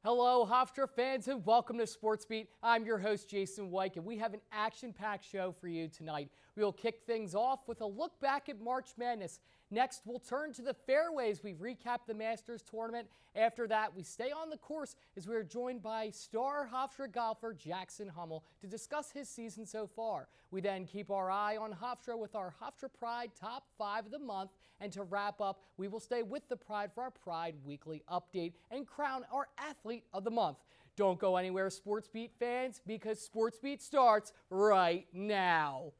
Hello, Hofstra fans, and welcome to Sports Beat. I'm your host, Jason White, and we have an action-packed show for you tonight. We'll kick things off with a look back at March Madness. Next, we'll turn to the fairways. We recap the Masters tournament. After that, we stay on the course as we are joined by star Hofstra golfer Jackson Hummel to discuss his season so far. We then keep our eye on Hofstra with our Hofstra Pride Top 5 of the month. And to wrap up, we will stay with the Pride for our Pride Weekly update and crown our Athlete of the Month. Don't go anywhere, Sports Beat fans, because Sports Beat starts right now.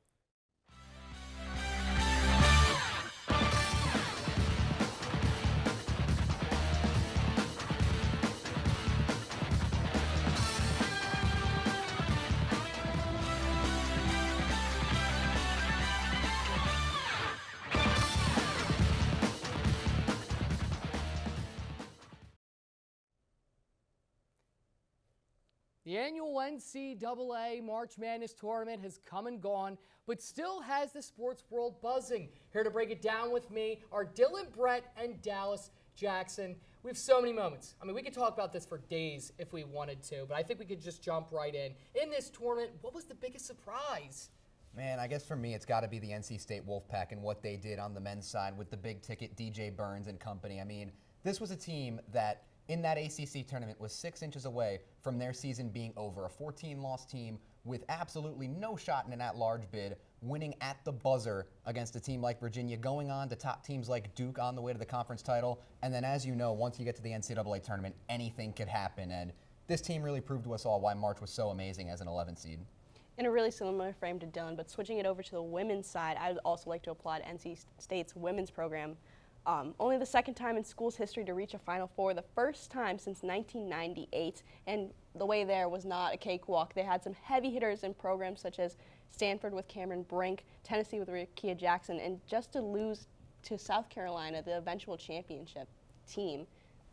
The annual NCAA March Madness tournament has come and gone, but still has the sports world buzzing. Here to break it down with me are Dylan Brett and Dallas Jackson. We have so many moments. I mean, we could talk about this for days if we wanted to, but I think we could just jump right in. In this tournament, what was the biggest surprise? Man, I guess for me, it's got to be the NC State Wolfpack and what they did on the men's side with the big ticket DJ Burns and company. I mean, this was a team that in that ACC tournament was 6 inches away from their season being over. A 14-loss team with absolutely no shot in an at-large bid, winning at the buzzer against a team like Virginia, going on to top teams like Duke on the way to the conference title. And then, as you know, once you get to the NCAA tournament, anything could happen. And this team really proved to us all why March was so amazing as an 11 seed. In a really similar frame to Dylan, but switching it over to the women's side, I would also like to applaud NC State's women's program. Only the second time in school's history to reach a Final Four, the first time since 1998, and the way there was not a cakewalk. They had some heavy hitters in programs such as Stanford with Cameron Brink, Tennessee with Rickea Jackson, and just to lose to South Carolina, the eventual championship team,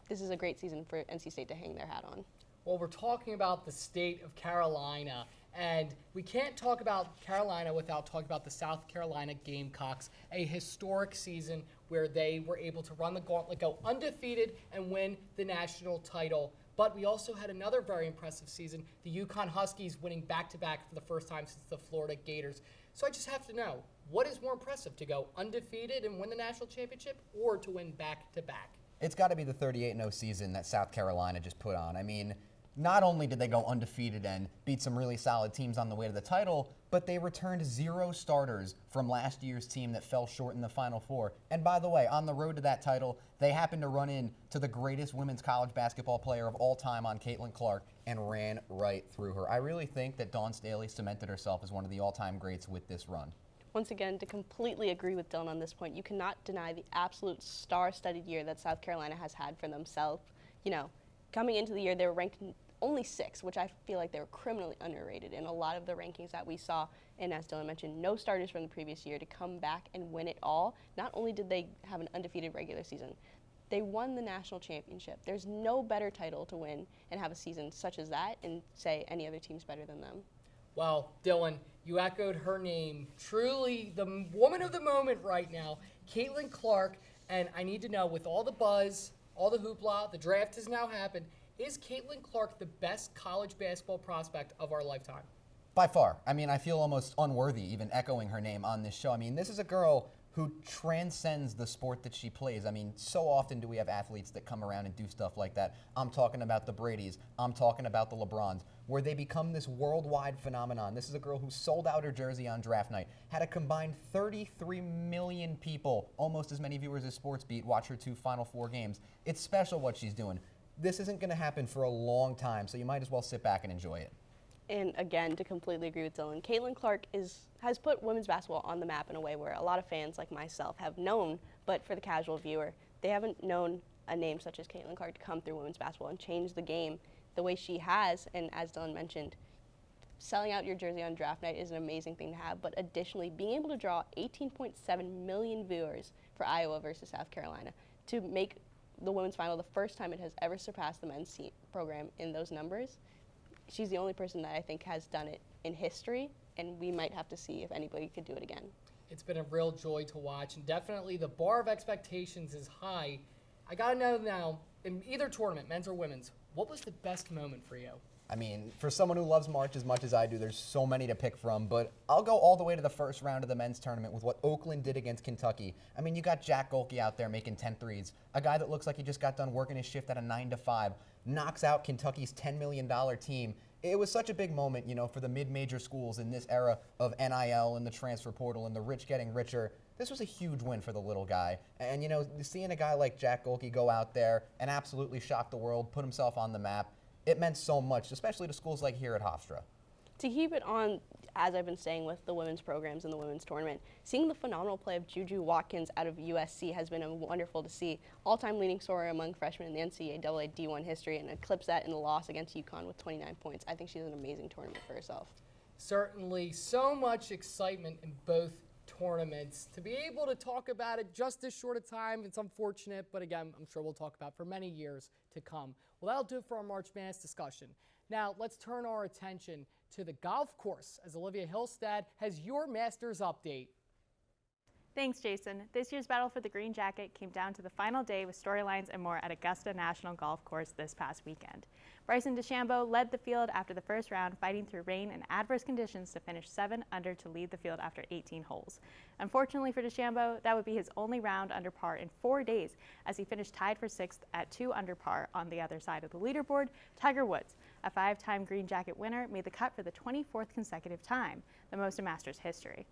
this is a great season for NC State to hang their hat on. Well, we're talking about the state of Carolina, and we can't talk about Carolina without talking about the South Carolina Gamecocks, a historic season where they were able to run the gauntlet, go undefeated, and win the national title. But we also had another very impressive season, the UConn Huskies winning back-to-back for the first time since the Florida Gators. So I just have to know, what is more impressive, to go undefeated and win the national championship, or to win back-to-back? It's got to be the 38-0 season that South Carolina just put on. I mean, not only did they go undefeated and beat some really solid teams on the way to the title, but they returned 0 starters from last year's team that fell short in the Final Four. And by the way, on the road to that title, they happened to run into the greatest women's college basketball player of all time on Caitlin Clark and ran right through her. I really think that Dawn Staley cemented herself as one of the all-time greats with this run. Once again, to completely agree with Dylan on this point, you cannot deny the absolute star-studded year that South Carolina has had for themselves. You know, coming into the year, they were ranked only 6, which I feel like they were criminally underrated in a lot of the rankings that we saw. And as Dylan mentioned, no starters from the previous year to come back and win it all. Not only did they have an undefeated regular season, they won the national championship. There's no better title to win and have a season such as that and say any other team's better than them. Well, Dylan, you echoed her name. Truly the woman of the moment right now, Caitlin Clark. And I need to know, with all the buzz, all the hoopla, the draft has now happened, is Caitlin Clark the best college basketball prospect of our lifetime? By far. I mean, I feel almost unworthy even echoing her name on this show. I mean, this is a girl who transcends the sport that she plays. I mean, so often do we have athletes that come around and do stuff like that. I'm talking about the Bradys. I'm talking about the LeBrons, where they become this worldwide phenomenon. This is a girl who sold out her jersey on draft night, had a combined 33 million people, almost as many viewers as Sports Beat, watch her 2 Final Four games. It's special what she's doing. This isn't going to happen for a long time, so you might as well sit back and enjoy it. And again, to completely agree with Dylan, Caitlin Clark has put women's basketball on the map in a way where a lot of fans like myself have known, but for the casual viewer, they haven't known a name such as Caitlin Clark to come through women's basketball and change the game the way she has. And as Dylan mentioned, selling out your jersey on draft night is an amazing thing to have, but additionally, being able to draw 18.7 million viewers for Iowa versus South Carolina to make the women's final the first time it has ever surpassed the men's team program in those numbers. She's the only person that I think has done it in history, and we might have to see if anybody could do it again. It's been a real joy to watch, and definitely the bar of expectations is high. I gotta know now, in either tournament, men's or women's, what was the best moment for you? I mean, for someone who loves March as much as I do, there's so many to pick from, but I'll go all the way to the first round of the men's tournament with what Oakland did against Kentucky. I mean, you got Jack Golke out there making 10 threes, a guy that looks like he just got done working his shift at a 9 to 5, knocks out Kentucky's $10 million team. It was such a big moment, you know, for the mid-major schools in this era of NIL and the transfer portal and the rich getting richer. This was a huge win for the little guy. And, you know, seeing a guy like Jack Golke go out there and absolutely shock the world, put himself on the map, it meant so much, especially to schools like here at Hofstra. To keep it on, as I've been saying with the women's programs and the women's tournament, seeing the phenomenal play of Juju Watkins out of USC has been wonderful to see. All-time leading scorer among freshmen in the NCAA D1 history, and eclipsed that in the loss against UConn with 29 points. I think she's an amazing tournament for herself. Certainly so much excitement in both tournaments. To be able to talk about it just this short a time, it's unfortunate, but again, I'm sure we'll talk about for many years to come. Well, that'll do it for our March Madness discussion. Now, let's turn our attention to the golf course as Olivia Hillstead has your Masters update. Thanks, Jason. This year's battle for the green jacket came down to the final day with storylines and more at Augusta National Golf Course this past weekend. Bryson DeChambeau led the field after the first round, fighting through rain and adverse conditions to finish 7 under to lead the field after 18 holes. Unfortunately for DeChambeau, that would be his only round under par in 4 days, as he finished tied for 6th at 2 under par. On the other side of the leaderboard, Tiger Woods, a 5-time green jacket winner, made the cut for the 24th consecutive time, the most in Masters history.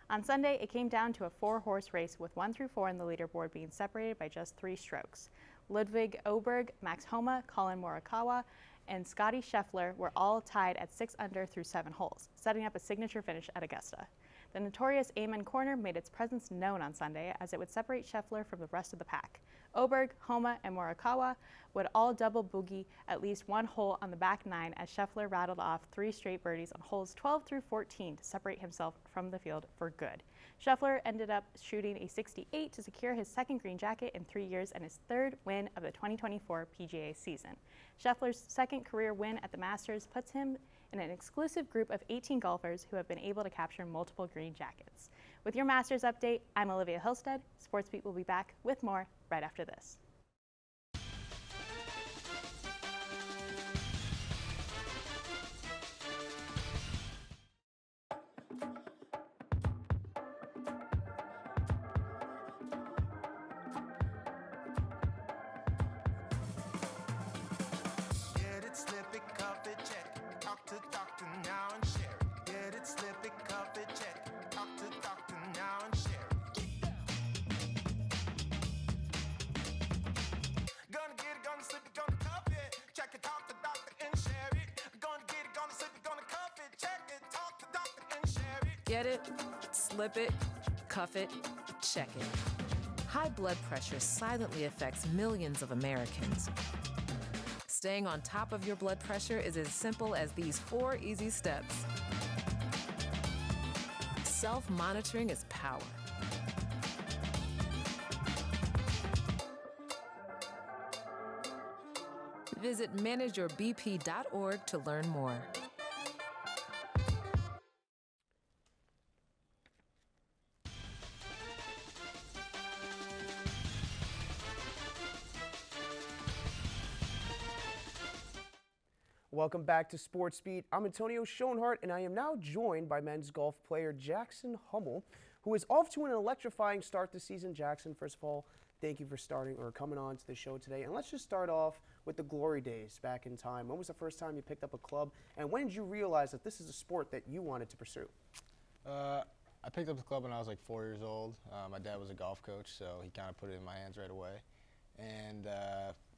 On Sunday, it came down to a 4-horse race with 1 through 4 in the leaderboard being separated by just 3 strokes. Ludwig Oberg, Max Homa, Colin Morikawa, and Scottie Scheffler were all tied at 6 under through 7 holes, setting up a signature finish at Augusta. The notorious Amen Corner made its presence known on Sunday, as it would separate Scheffler from the rest of the pack. Oberg, Homa, and Morikawa would all double bogey at least 1 hole on the back 9 as Scheffler rattled off 3 straight birdies on holes 12 through 14 to separate himself from the field for good. Scheffler ended up shooting a 68 to secure his 2nd green jacket in 3 years and his 3rd win of the 2024 PGA season. Scheffler's 2nd career win at the Masters puts him in an exclusive group of 18 golfers who have been able to capture multiple green jackets. With your Masters update, I'm Olivia Hillstead. SportsBeat will be back with more right after this. Get it, slip it, cuff it, check it. High blood pressure silently affects millions of Americans. Staying on top of your blood pressure is as simple as these 4 easy steps. Self-monitoring is power. Visit manageyourbp.org to learn more. Welcome back to Sports Beat. I'm Antonio Schoenhart, and I am now joined by men's golf player Jackson Hummel, who is off to an electrifying start this season. Jackson, first of all, thank you for coming on to the show today. And let's just start off with the glory days back in time. When was the first time you picked up a club, and when did you realize that this is a sport that you wanted to pursue? I picked up the club when I was like 4 years old. My dad was a golf coach, so he kind of put it in my hands right away. And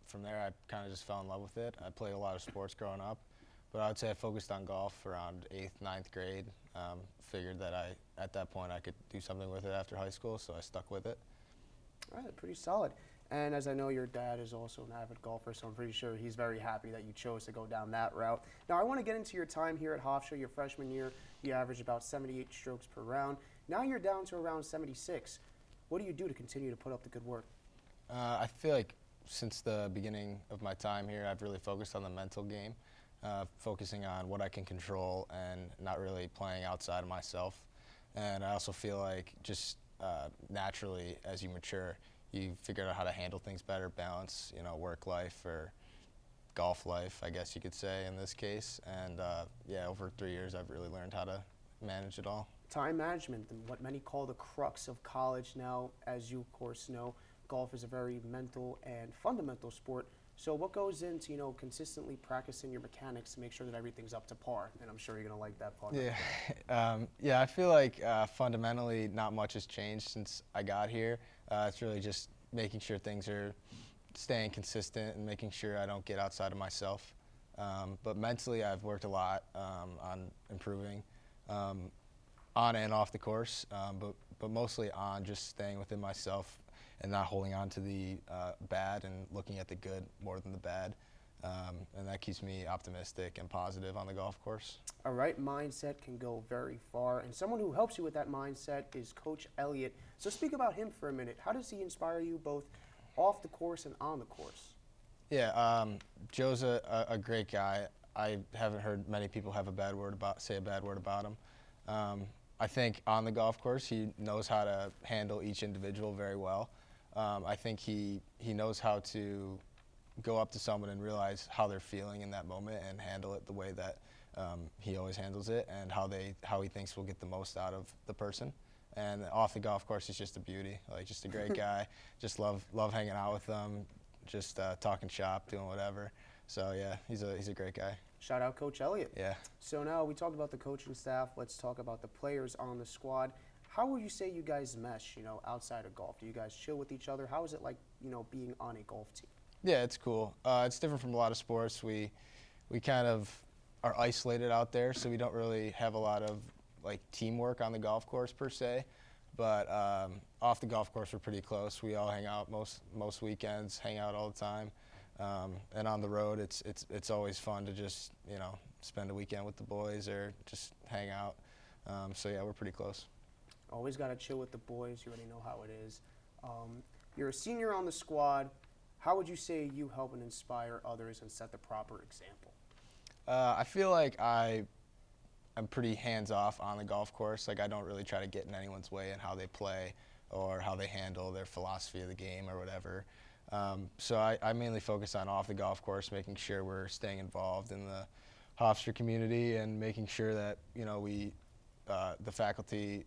from there, I kind of just fell in love with it. I played a lot of sports growing up, but I would say I focused on golf around 8th, 9th grade. Figured that at that point I could do something with it after high school, so I stuck with it. All right, pretty solid. And as I know, your dad is also an avid golfer, so I'm pretty sure he's very happy that you chose to go down that route. Now, I want to get into your time here at Hofstra. Your freshman year, you averaged about 78 strokes per round. Now you're down to around 76. What do you do to continue to put up the good work? I feel like since the beginning of my time here, I've really focused on the mental game, focusing on what I can control and not really playing outside of myself. And I also feel like just naturally, as you mature, you figure out how to handle things better, balance, work life or golf life, I guess you could say in this case. And yeah, over 3 years, I've really learned how to manage it all. Time management, and what many call the crux of college now. As you, of course, know, golf is a very mental and fundamental sport. So what goes into, consistently practicing your mechanics to make sure that everything's up to par? And I'm sure you're going to like that part. Yeah, yeah. I feel like fundamentally not much has changed since I got here. It's really just making sure things are staying consistent and making sure I don't get outside of myself. But mentally, I've worked a lot on improving on and off the course, but mostly on just staying within myself and not holding on to the bad and looking at the good more than the bad. And that keeps me optimistic and positive on the golf course. A right mindset can go very far, and someone who helps you with that mindset is Coach Elliott. So speak about him for a minute. How does he inspire you both off the course and on the course? Yeah, Joe's a great guy. I haven't heard many people have say a bad word about him. I think on the golf course, he knows how to handle each individual very well. I think he knows how to go up to someone and realize how they're feeling in that moment and handle it the way that he always handles it, and how he thinks we'll get the most out of the person. And off the golf course, he's just a beauty, like just a great guy. Just love hanging out with him, just talking shop, doing whatever. So yeah, he's a great guy. Shout out Coach Elliott. Yeah. So now we talked about the coaching staff. Let's talk about the players on the squad. How would you say you guys mesh, outside of golf? Do you guys chill with each other? How is it like, being on a golf team? Yeah, it's cool. It's different from a lot of sports. We kind of are isolated out there, so we don't really have a lot of like teamwork on the golf course per se. But off the golf course, we're pretty close. We all hang out most weekends, hang out all the time. And on the road, it's always fun to just spend a weekend with the boys or just hang out. So yeah, we're pretty close. Always got to chill with the boys. You already know how it is. You're a senior on the squad. How would you say you help and inspire others and set the proper example? I feel like I'm pretty hands-off on the golf course. Like I don't really try to get in anyone's way in how they play or how they handle their philosophy of the game or whatever. So I mainly focus on off the golf course, making sure we're staying involved in the Hofstra community and making sure that the faculty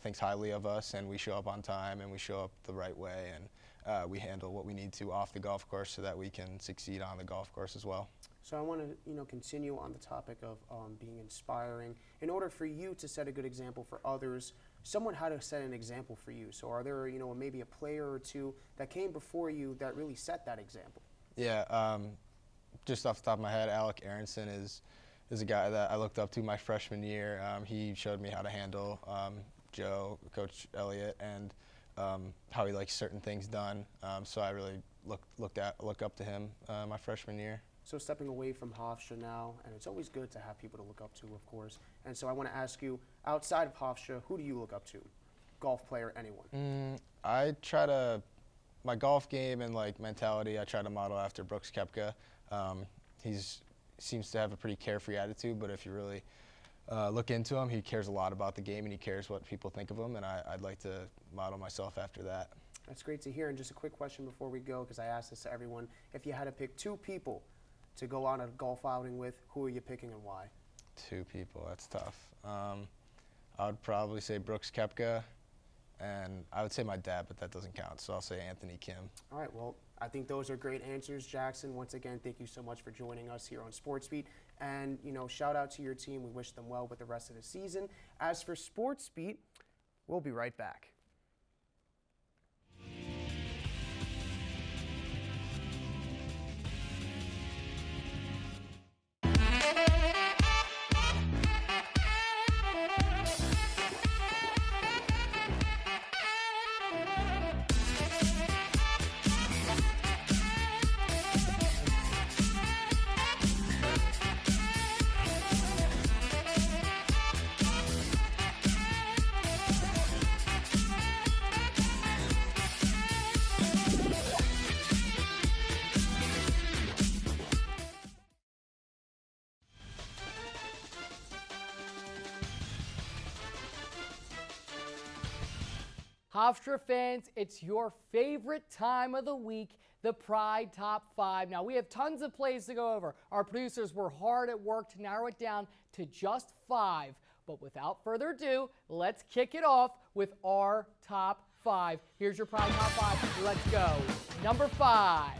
thinks highly of us and we show up on time and we show up the right way and we handle what we need to off the golf course so that we can succeed on the golf course as well. So I want to continue on the topic of being inspiring. In order for you to set a good example for others, someone had to set an example for you. So are there maybe a player or two that came before you that really set that example? Yeah, just off the top of my head, Alec Aronson is a guy that I looked up to my freshman year. He showed me how to handle Joe, Coach Elliott, and how he likes certain things done. So I really look up to him my freshman year. So stepping away from Hofstra now, and it's always good to have people to look up to, of course. And so I want to ask you, outside of Hofstra, who do you look up to? Golf player, anyone? I try to, my golf game and like mentality, I try to model after Brooks Koepka. He seems to have a pretty carefree attitude, but if you really look into him, he cares a lot about the game and he cares what people think of him, and I'd like to model myself after that. That's great to hear. And just a quick question before we go, because I asked this to everyone. If you had to pick two people to go on a golf outing with, who are you picking and why? Two people, that's tough. I would probably say Brooks Koepka, and I would say my dad, but that doesn't count, so I'll say Anthony Kim. All right, well, I think those are great answers, Jackson. Once again, thank you so much for joining us here on SportsBeat. And, shout out to your team. We wish them well with the rest of the season. As for SportsBeat, we'll be right back. Hofstra fans, it's your favorite time of the week, the Pride Top 5. Now, we have tons of plays to go over. Our producers were hard at work to narrow it down to just 5. But without further ado, let's kick it off with our top 5. Here's your Pride Top 5. Let's go. Number 5.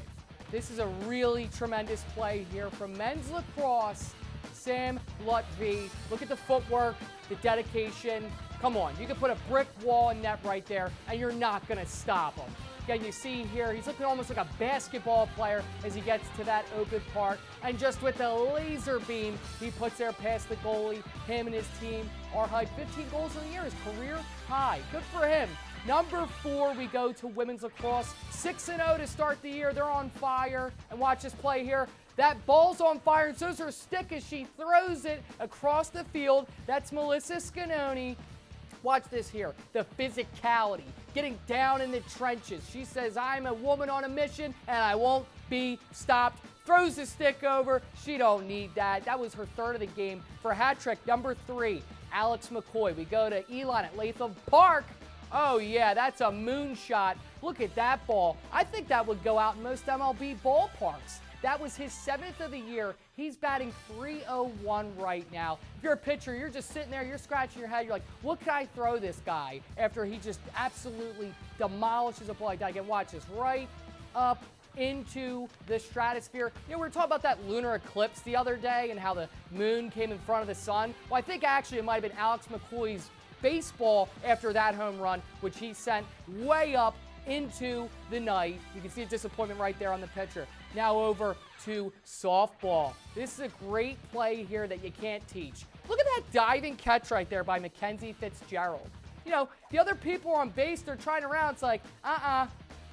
This is a really tremendous play here from men's lacrosse, Sam Lutfi. Look at the footwork, the dedication. Come on, you can put a brick wall and net right there, and you're not going to stop him. Again, you see here, he's looking almost like a basketball player as he gets to that open part. And just with a laser beam, he puts there past the goalie. Him and his team are high. 15 goals in the year, his career high. Good for him. Number 4, we go to women's lacrosse. 6-0 to start the year. They're on fire. And watch this play here. That ball's on fire, and so's her stick as she throws it across the field. That's Melissa Scanoni. Watch this here, the physicality, getting down in the trenches. She says, I'm a woman on a mission, and I won't be stopped. Throws the stick over. She don't need that. That was her 3rd of the game for hat trick. Number 3, Alex McCoy. We go to Elon at Latham Park. Oh, yeah, that's a moonshot. Look at that ball. I think that would go out in most MLB ballparks. That was his 7th of the year. He's batting .301 right now. If you're a pitcher, you're just sitting there, you're scratching your head. You're like, what can I throw this guy after he just absolutely demolishes a ball like that? Again, watch this. Right up into the stratosphere. You know, we were talking about that lunar eclipse the other day and how the moon came in front of the sun. Well, I think actually it might have been Alex McCoy's baseball after that home run, which he sent way up into the night. You can see the disappointment right there on the pitcher. Now over to softball. This is a great play here that you can't teach. Look at that diving catch right there by Mackenzie Fitzgerald. You know, the other people are on base, they're trying around. It's like,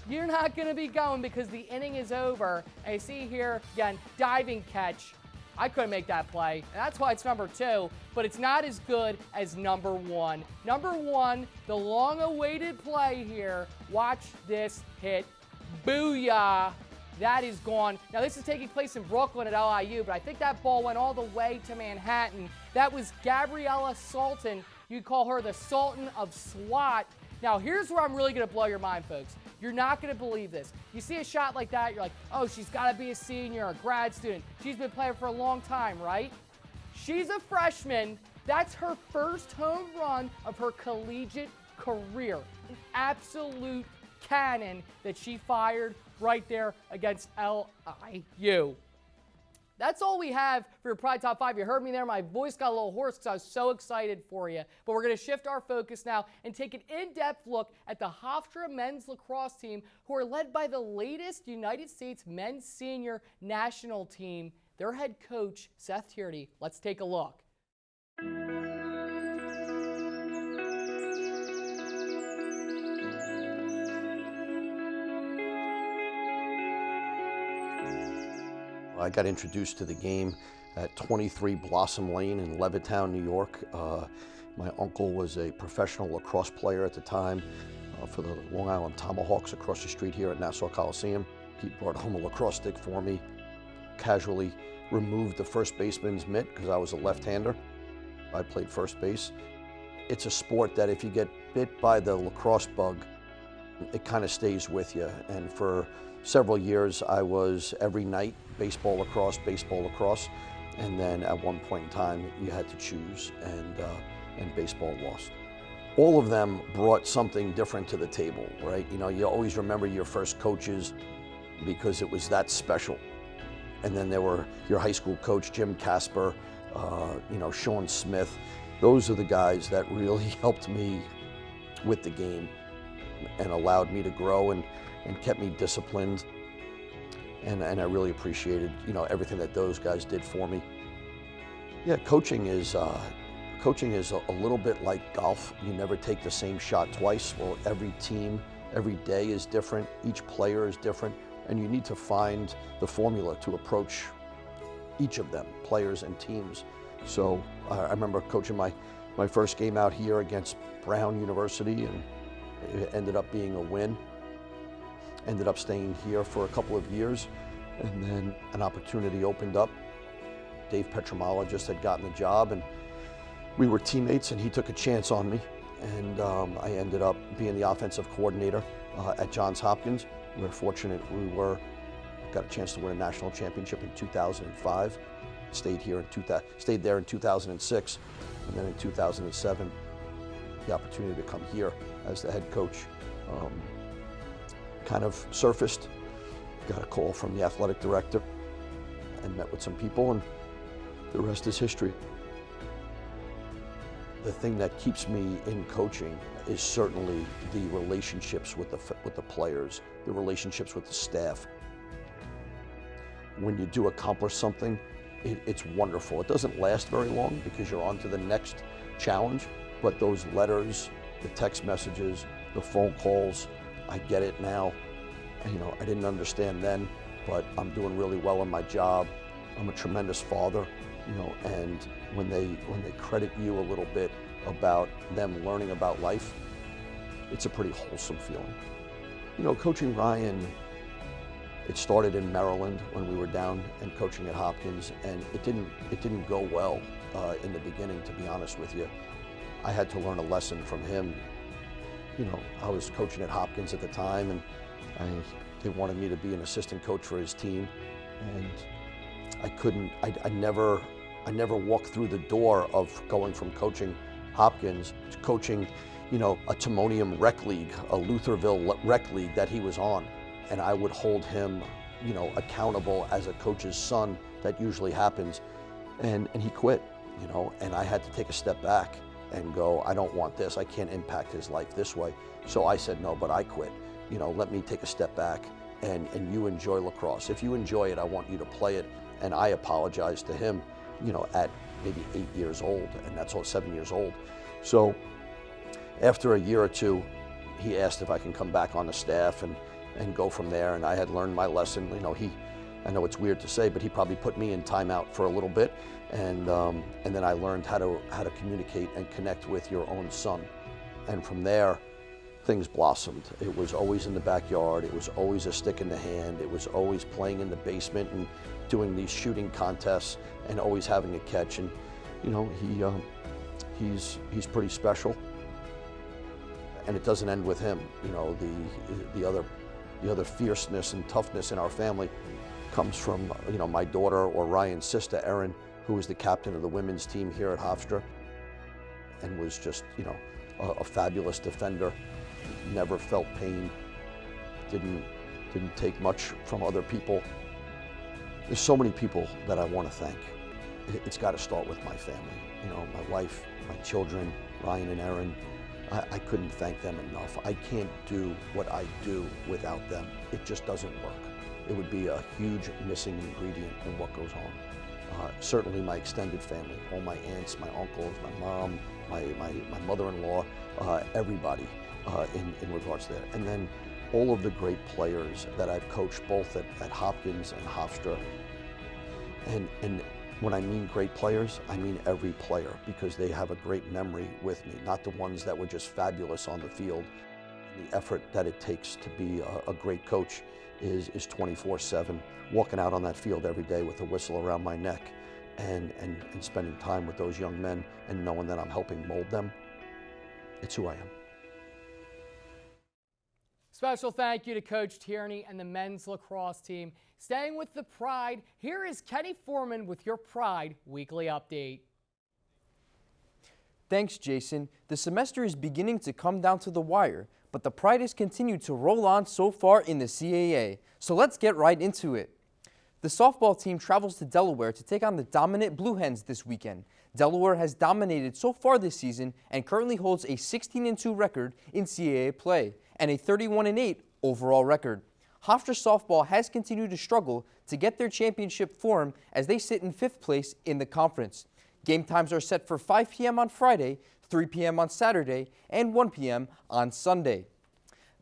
you're not going to be going because the inning is over. And you see here, again, diving catch. I couldn't make that play, and that's why it's number 2, but it's not as good as number 1. Number 1, the long-awaited play here. Watch this hit. Booyah. That is gone. Now, this is taking place in Brooklyn at LIU, but I think that ball went all the way to Manhattan. That was Gabriella Sultan. You call her the Sultan of SWAT. Now, here's where I'm really going to blow your mind, folks. You're not going to believe this. You see a shot like that, you're like, oh, she's got to be a senior, a grad student. She's been playing for a long time, right? She's a freshman. That's her first home run of her collegiate career. An absolute cannon that she fired right there against LIU. That's all we have for your Pride Top 5. You heard me there. My voice got a little hoarse because I was so excited for you. But we're going to shift our focus now and take an in-depth look at the Hofstra men's lacrosse team, who are led by the latest United States men's senior national team, their head coach, Seth Tierney. Let's take a look. I got introduced to the game at 23 Blossom Lane in Levittown, New York. My uncle was a professional lacrosse player at the time for the Long Island Tomahawks across the street here at Nassau Coliseum. He brought home a lacrosse stick for me, casually removed the first baseman's mitt because I was a left-hander. I played first base. It's a sport that if you get bit by the lacrosse bug, it kind of stays with you. And for several years, I was every night baseball, lacrosse, and then at one point in time, you had to choose, and baseball lost. All of them brought something different to the table, right? You know, you always remember your first coaches because it was that special. And then there were your high school coach, Jim Casper, Sean Smith. Those are the guys that really helped me with the game and allowed me to grow and kept me disciplined. And I really appreciated, everything that those guys did for me. Yeah, coaching is a little bit like golf. You never take the same shot twice. Well, every team, every day is different. Each player is different. And you need to find the formula to approach each of them, players and teams. So I remember coaching my first game out here against Brown University, and it ended up being a win. Ended up staying here for a couple of years, and then an opportunity opened up. Dave Petramala just had gotten the job, and we were teammates, and he took a chance on me. and I ended up being the offensive coordinator at Johns Hopkins. We were fortunate got a chance to win a national championship in 2005. Stayed there in 2006, and then in 2007, the opportunity to come here as the head coach kind of surfaced. Got a call from the athletic director and met with some people, and the rest is history. The thing that keeps me in coaching is certainly the relationships with the players, the relationships with the staff. When you do accomplish something, it's wonderful. It doesn't last very long because you're on to the next challenge, but those letters, the text messages, the phone calls, I get it now. You know, I didn't understand then, but I'm doing really well in my job. I'm a tremendous father, you know, and when they credit you a little bit about them learning about life, it's a pretty wholesome feeling. You know, coaching Ryan, it started in Maryland when we were down and coaching at Hopkins, and it didn't go well in the beginning, to be honest with you. I had to learn a lesson from him. You know, I was coaching at Hopkins at the time, and they wanted me to be an assistant coach for his team, and I never walked through the door of going from coaching Hopkins to coaching, you know, a Timonium rec league, a Lutherville rec league that he was on. And I would hold him, you know, accountable as a coach's son. That usually happens. And he quit, you know, and I had to take a step back and go, I don't want this. I can't impact his life this way. So I said, no, but I quit. You know, let me take a step back and you enjoy lacrosse. If you enjoy it, I want you to play it. And I apologized to him, you know, at maybe 8 years old, and that's all 7 years old. So after a year or two, he asked if I can come back on the staff and go from there, and I had learned my lesson. You know, I know it's weird to say, but he probably put me in timeout for a little bit, and then I learned how to communicate and connect with your own son. And from there, things blossomed. It was always in the backyard. It was always a stick in the hand. It was always playing in the basement and doing these shooting contests and always having a catch. And you know, he's pretty special. And it doesn't end with him. You know, the other fierceness and toughness in our family comes from, you know, my daughter, or Ryan's sister, Erin, who is the captain of the women's team here at Hofstra, and was just, you know, a fabulous defender. Never felt pain. Didn't take much from other people. There's so many people that I want to thank. It's got to start with my family. You know, my wife, my children, Ryan and Erin. I couldn't thank them enough. I can't do what I do without them. It just doesn't work. It would be a huge missing ingredient in what goes on. Certainly my extended family, all my aunts, my uncles, my mom, my mother-in-law, everybody in regards to that. And then all of the great players that I've coached both at Hopkins and Hofstra. And when I mean great players, I mean every player, because they have a great memory with me, not the ones that were just fabulous on the field. The effort that it takes to be a great coach is 24/7, walking out on that field every day with a whistle around my neck and spending time with those young men and knowing that I'm helping mold them. It's who I am. Special thank you to Coach Tierney and the men's lacrosse team. Staying with the Pride, here is Kenny Foreman with your Pride Weekly Update. Thanks, Jason. The semester is beginning to come down to the wire, but the Pride has continued to roll on so far in the CAA. So let's get right into it. The softball team travels to Delaware to take on the dominant Blue Hens this weekend. Delaware has dominated so far this season and currently holds a 16-2 record in CAA play and a 31-8 overall record. Hofstra softball has continued to struggle to get their championship form as they sit in 5th place in the conference. Game times are set for 5 p.m. on Friday, 3 p.m. on Saturday, and 1 p.m. on Sunday.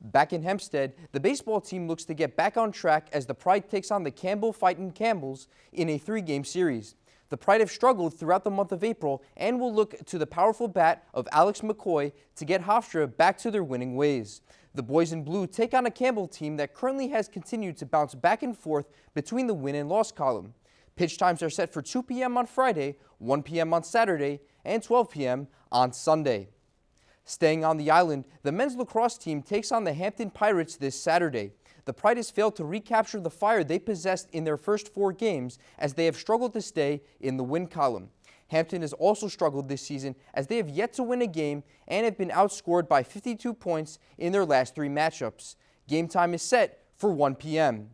Back in Hempstead, the baseball team looks to get back on track as the Pride takes on the Campbell Fightin' Campbells in a 3-game series. The Pride have struggled throughout the month of April and will look to the powerful bat of Alex McCoy to get Hofstra back to their winning ways. The boys in blue take on a Campbell team that currently has continued to bounce back and forth between the win and loss column. Pitch times are set for 2 p.m. on Friday, 1 p.m. on Saturday, and 12 p.m. on Sunday. Staying on the island, the men's lacrosse team takes on the Hampton Pirates this Saturday. The Pride has failed to recapture the fire they possessed in their first 4 games as they have struggled to stay in the win column. Hampton has also struggled this season as they have yet to win a game and have been outscored by 52 points in their last 3 matchups. Game time is set for 1 p.m.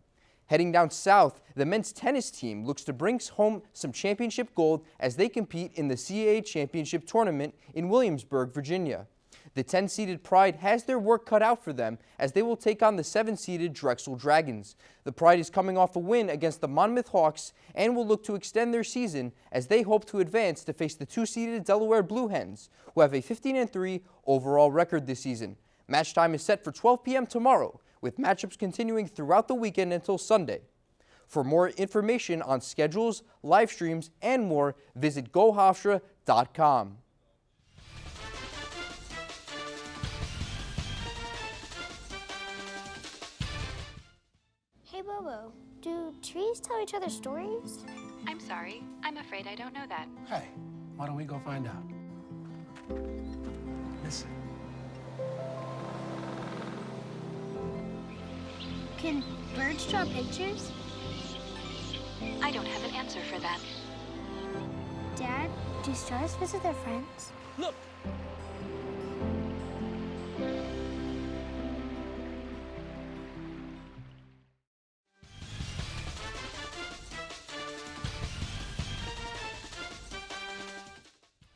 Heading down south, the men's tennis team looks to bring home some championship gold as they compete in the CAA Championship Tournament in Williamsburg, Virginia. The 10-seeded Pride has their work cut out for them as they will take on the 7-seeded Drexel Dragons. The Pride is coming off a win against the Monmouth Hawks and will look to extend their season as they hope to advance to face the 2-seeded Delaware Blue Hens, who have a 15-3 overall record this season. Match time is set for 12 p.m. tomorrow, with matchups continuing throughout the weekend until Sunday. For more information on schedules, live streams, and more, visit GoHofstra.com. Hey Bobo, do trees tell each other stories? I'm sorry, I'm afraid I don't know that. Hey, why don't we go find out? Listen. Can birds draw pictures? I don't have an answer for that. Dad, do stars visit their friends? Look!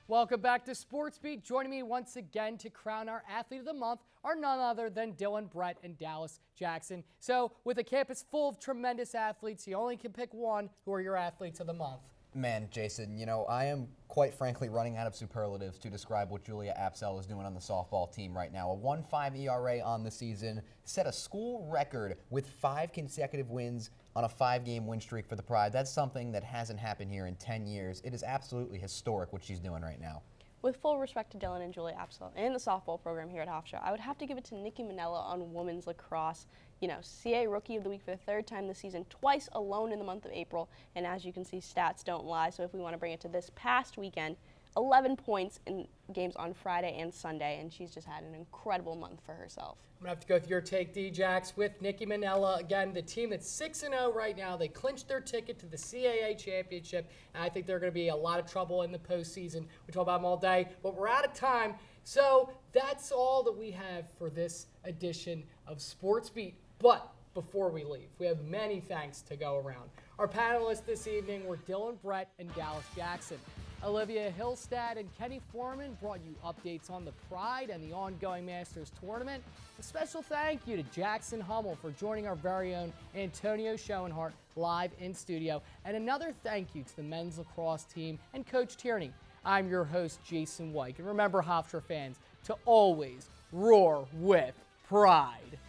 Welcome back to Sports Beat. Joining me once again to crown our Athlete of the Month are none other than Dylan Brett and Dallas Jackson. So with a campus full of tremendous athletes, you only can pick one. Who are your Athletes of the Month? Man, Jason, you know, I am quite frankly running out of superlatives to describe what Julia Apsell is doing on the softball team right now. A 1.5 ERA on the season, set a school record with 5 consecutive wins on a 5-game win streak for the Pride. That's something that hasn't happened here in 10 years. It is absolutely historic what she's doing right now. With full respect to Dylan and Julia Apsell and the softball program here at Hofstra, I would have to give it to Nikki Manella on women's lacrosse. You know, CA Rookie of the Week for the 3rd time this season, twice alone in the month of April. And as you can see, stats don't lie. So if we want to bring it to this past weekend, 11 points in games on Friday and Sunday, and she's just had an incredible month for herself. I'm going to have to go with your take, D-Jax, with Nikki Manella. Again, the team that's 6-0 right now. They clinched their ticket to the CAA Championship, and I think they're going to be a lot of trouble in the postseason. We talk about them all day, but we're out of time. So that's all that we have for this edition of Sports Beat. But before we leave, we have many thanks to go around. Our panelists this evening were Dylan Brett and Dallas Jackson. Olivia Hillstad and Kenny Foreman brought you updates on the Pride and the ongoing Masters Tournament. A special thank you to Jackson Hummel for joining our very own Antonio Schoenhart live in studio. And another thank you to the men's lacrosse team and Coach Tierney. I'm your host, Jason White. And remember, Hofstra fans, to always roar with pride.